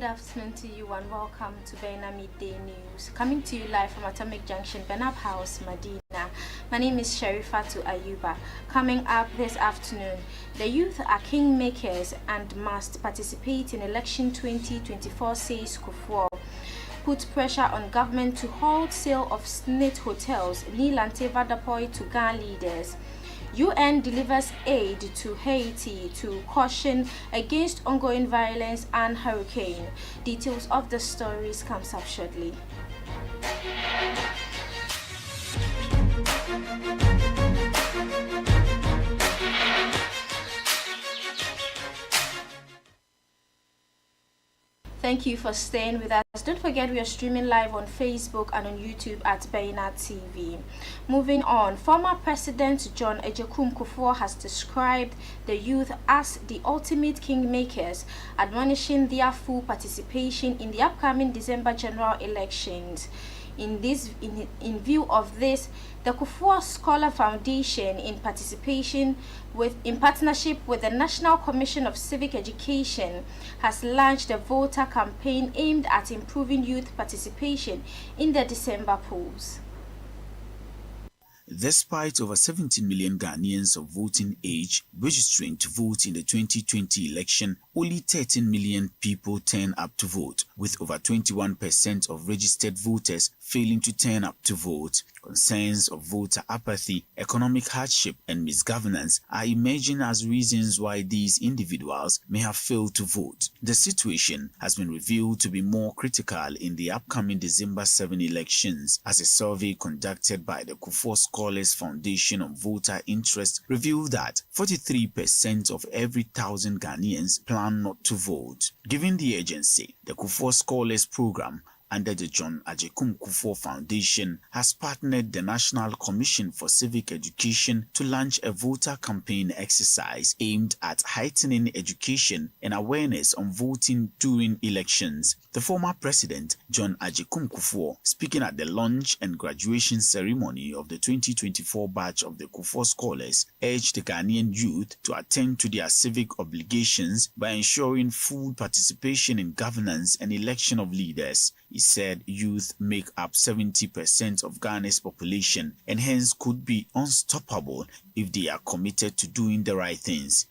afternoon to you and welcome to Bena Midday News. Coming to you live from Atomic Junction, Benab House, Medina. My name is Sherifatu Ayuba. Coming up this afternoon, the youth are kingmakers and must participate in election 2024, says Kufuor. Put pressure on government to halt sale of SNIT hotels, Nilante Vadapoi to Ghana leaders. UN delivers aid to Haiti to caution against ongoing violence and hurricane. Details of the stories comes up shortly. Thank you for staying with us. Don't forget we are streaming live on Facebook and on YouTube at Bena TV. Moving on, former President John Agyekum Kufuor has described the youth as the ultimate kingmakers, admonishing their full participation in the upcoming December general elections. In view of this, the Kufuor Scholar Foundation, in partnership with the National Commission of Civic Education, has launched a voter campaign aimed at improving youth participation in the December polls. Despite over 70 million Ghanaians of voting age registering to vote in the 2020 election, only 13 million people turn up to vote, with over 21% of registered voters failing to turn up to vote. Concerns of voter apathy, economic hardship, and misgovernance are emerging as reasons why these individuals may have failed to vote. The situation has been revealed to be more critical in the upcoming December 7 elections, as a survey conducted by the Kufuor Scholars Foundation on Voter Interest revealed that 43% of every 1,000 Ghanaians plan not to vote. Given the urgency, the Kufuor Scholars Program under the John Agyekum Kufuor Foundation has partnered the National Commission for Civic Education to launch a voter campaign exercise aimed at heightening education and awareness on voting during elections. The former president, John Agyekum Kufuor, speaking at the launch and graduation ceremony of the 2024 batch of the Kufuor Scholars, urged the Ghanaian youth to attend to their civic obligations by ensuring full participation in governance and election of leaders. He said youth make up 70% of Ghana's population and hence could be unstoppable if they are committed to doing the right things.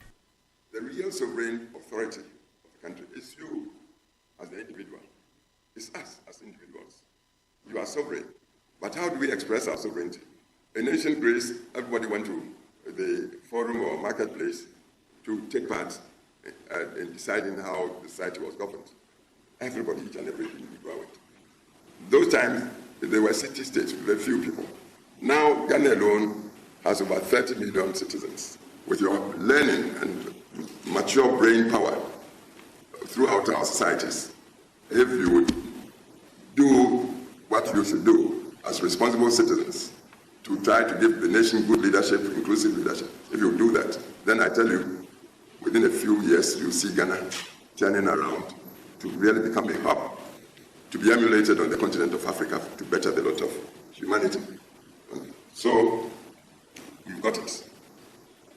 The real sovereign authority of the country is you as the individual. It's us as individuals. You are sovereign. But how do we express our sovereignty? In ancient Greece, everybody went to the forum or marketplace to take part in deciding how the society was governed. Everybody, each and every individual went. Those times, there were city-states with a few people. Now, Ghana alone has about 30 million citizens. With your learning and mature brain power throughout our societies, if you would do what you should do as responsible citizens to try to give the nation good leadership, inclusive leadership, if you do that, then I tell you, within a few years, you'll see Ghana turning around to really become a hub, to be emulated on the continent of Africa to better the lot of humanity. So, you've got it.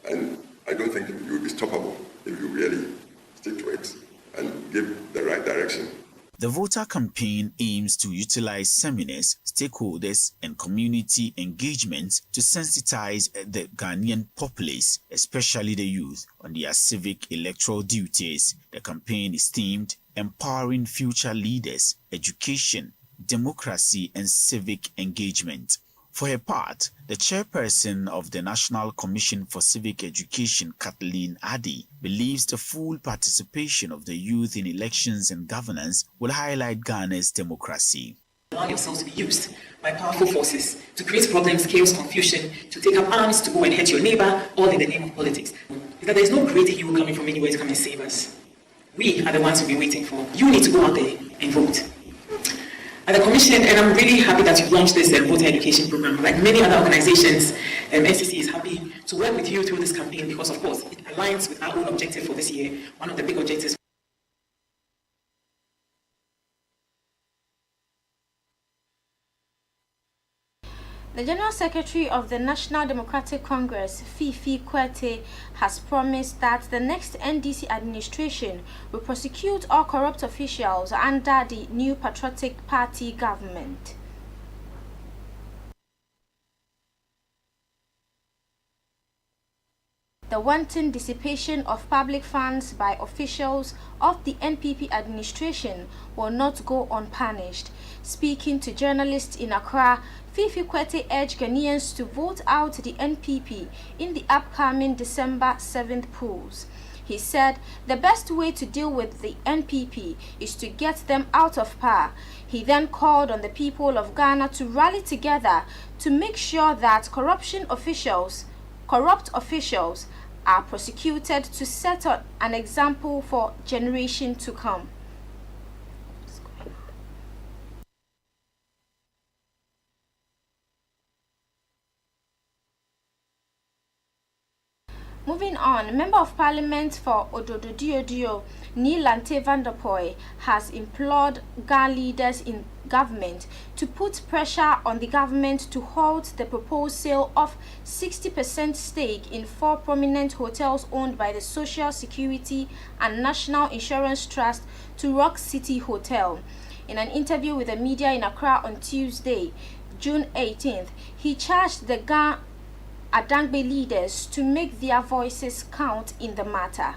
And I don't think you will be stoppable if you really stick to it and give the right direction. The voter campaign aims to utilize seminars, stakeholders, and community engagement to sensitize the Ghanaian populace, especially the youth, on their civic electoral duties. The campaign is themed Empowering Future Leaders, Education, Democracy, and Civic Engagement. For her part, the chairperson of the National Commission for Civic Education, Kathleen Addy, believes the full participation of the youth in elections and governance will highlight Ghana's democracy. Allow yourselves to be used by powerful forces to create problems, chaos, confusion, to take up arms, to go and hurt your neighbor, all in the name of politics. Because there's no great hero coming from anywhere to come and save us. We are the ones we've been waiting for. You need to go out there and vote. At the Commission, and I'm really happy that you've launched this voter education program. Like many other organizations, NCC is happy to work with you through this campaign because, of course, it aligns with our own objective for this year. One of the big objectives. The General Secretary of the National Democratic Congress, Fifi Kwete, has promised that the next NDC administration will prosecute all corrupt officials under the new Patriotic Party government. The wanton dissipation of public funds by officials of the NPP administration will not go unpunished. Speaking to journalists in Accra, Fifi Kwete urged Ghanaians to vote out the NPP in the upcoming December 7th polls. He said the best way to deal with the NPP is to get them out of power. He then called on the people of Ghana to rally together to make sure that corrupt officials are prosecuted to set an example for generations to come. Moving on, Member of Parliament for Ododo-Diodio, Neelante van der Poy, has implored Ghana leaders in government to put pressure on the government to halt the proposed sale of 60% stake in 4 prominent hotels owned by the Social Security and National Insurance Trust to Rock City Hotel. In an interview with the media in Accra on Tuesday, June 18th, he charged the Ghana Adangbe leaders to make their voices count in the matter.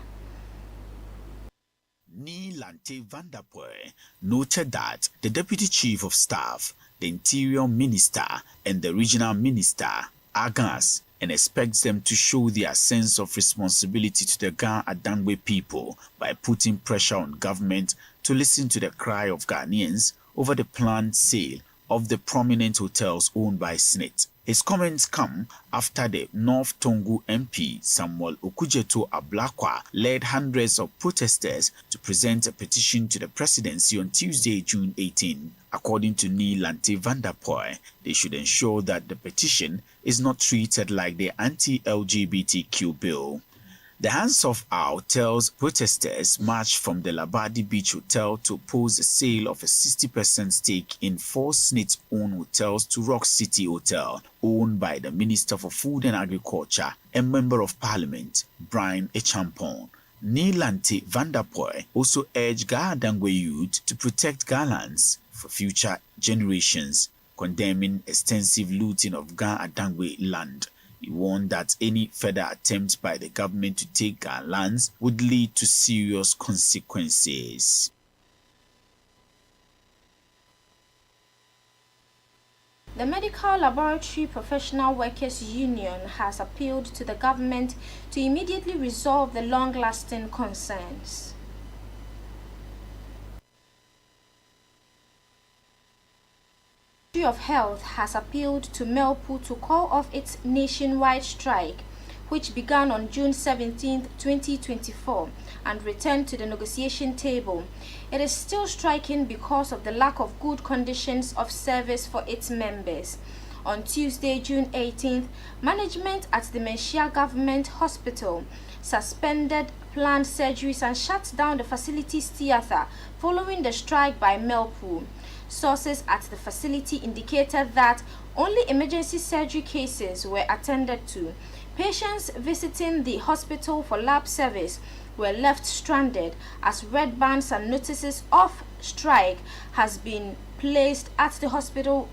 Neelante van der Poy noted that the Deputy Chief of Staff, the Interior Minister, and the Regional Minister are Ghanaians and expects them to show their sense of responsibility to the Ghana Adangbe people by putting pressure on government to listen to the cry of Ghanaians over the planned sale of the prominent hotels owned by SNIT. His comments come after the North Tongu MP Samuel Okujeto Ablakwa led hundreds of protesters to present a petition to the presidency on Tuesday, June 18. According to Neelante van der Poy, they should ensure that the petition is not treated like the anti-LGBTQ bill. The Hands Off Our Hotels protesters marched from the Labadi Beach Hotel to oppose the sale of a 60% stake in 4 SNIT-owned hotels to Rock City Hotel, owned by the Minister for Food and Agriculture and Member of Parliament, Brian Echampong. Neelante van der Poy also urged Ghana Adangbe youth to protect Ghanaians for future generations, condemning extensive looting of Ghana Adangbe land. He warned that any further attempt by the government to take Ghana lands would lead to serious consequences. The Medical Laboratory Professional Workers Union has appealed to the government to immediately resolve the long-lasting concerns. The Ministry of Health has appealed to MELPU to call off its nationwide strike, which began on June 17, 2024, and return to the negotiation table. It is still striking because of the lack of good conditions of service for its members. On Tuesday, June 18th, management at the Menchia Government Hospital suspended planned surgeries and shut down the facility's theatre following the strike by MELPU. Sources at the facility indicated that only emergency surgery cases were attended to. Patients visiting the hospital for lab service were left stranded as red bands and notices of strike has been placed at the hospital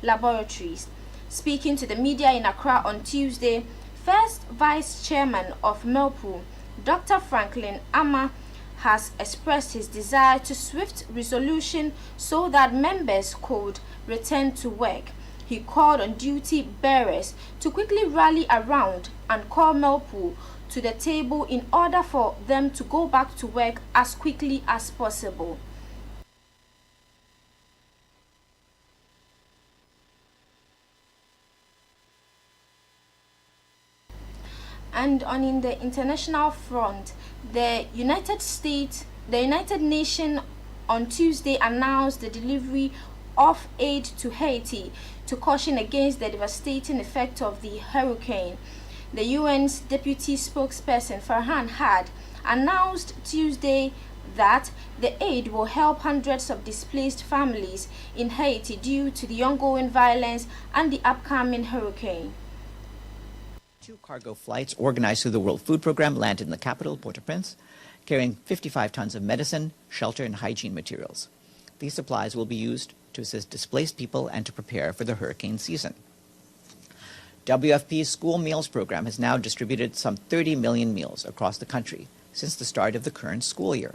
laboratories. Speaking to the media in Accra on Tuesday, First Vice Chairman of MELPU, Dr. Franklin Ama, has expressed his desire to swift resolution so that members could return to work. He called on duty bearers to quickly rally around and call MELPU to the table in order for them to go back to work as quickly as possible. And in the international front, the United Nations on Tuesday announced the delivery of aid to Haiti to caution against the devastating effect of the hurricane. The UN's deputy spokesperson Farhan Haq announced Tuesday that the aid will help hundreds of displaced families in Haiti due to the ongoing violence and the upcoming hurricane. 2 cargo flights organized through the World Food Program landed in the capital, Port-au-Prince, carrying 55 tons of medicine, shelter, and hygiene materials. These supplies will be used to assist displaced people and to prepare for the hurricane season. WFP's School Meals Program has now distributed some 30 million meals across the country since the start of the current school year.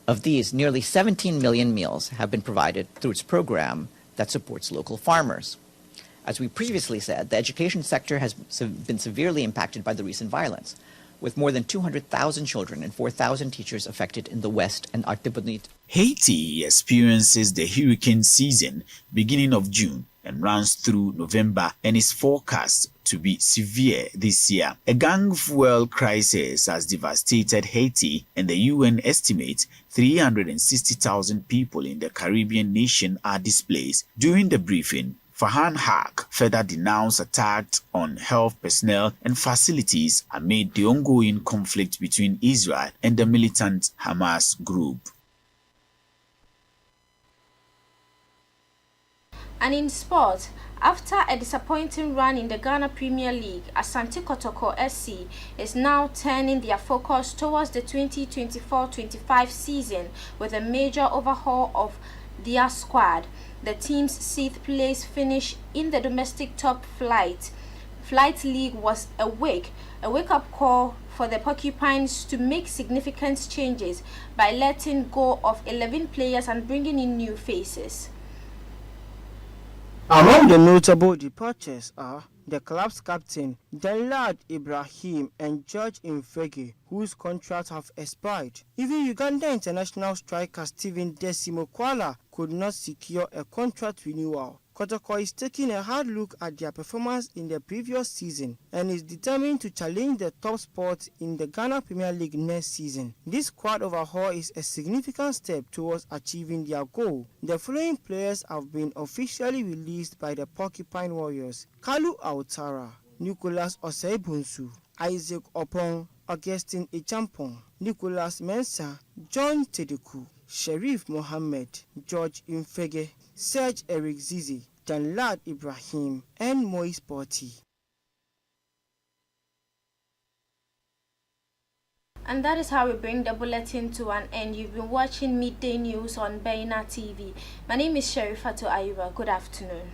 Of these, nearly 17 million meals have been provided through its program that supports local farmers. As we previously said, the education sector has been severely impacted by the recent violence, with more than 200,000 children and 4,000 teachers affected in the West and Artibonite. Haiti experiences the hurricane season beginning of June and runs through November and is forecast to be severe this year. A gang fuel crisis has devastated Haiti, and the UN estimates 360,000 people in the Caribbean nation are displaced. During the briefing, Farhan Haq further denounced attacks on health personnel and facilities amid the ongoing conflict between Israel and the militant Hamas group. And in sport, after a disappointing run in the Ghana Premier League, Asante Kotoko SC is now turning their focus towards the 2024-25 season with a major overhaul of their squad. The team's 6th place finish in the domestic top flight league was a wake-up call for the Porcupines to make significant changes by letting go of 11 players and bringing in new faces. Among the notable departures are the club's captain, Danlad Ibrahim, and George Infege, whose contracts have expired. Even Uganda international striker Stephen Desimo Kwala could not secure a contract renewal. Kotoko is taking a hard look at their performance in the previous season and is determined to challenge the top spot in the Ghana Premier League next season. This squad overhaul is a significant step towards achieving their goal. The following players have been officially released by the Porcupine Warriors: Kalu Autara, Nicholas Oseibunsu, Isaac Opong, Augustine Ichampong, Nicholas Mensah, John Tedeku, Sharif Mohammed, George Infege, Serge Eric Zizi, Danlad Ibrahim, and Moise Porti. And that is how we bring the bulletin to an end. You've been watching Midday News on Baina TV. My name is Sherifato Ayuba. Good afternoon.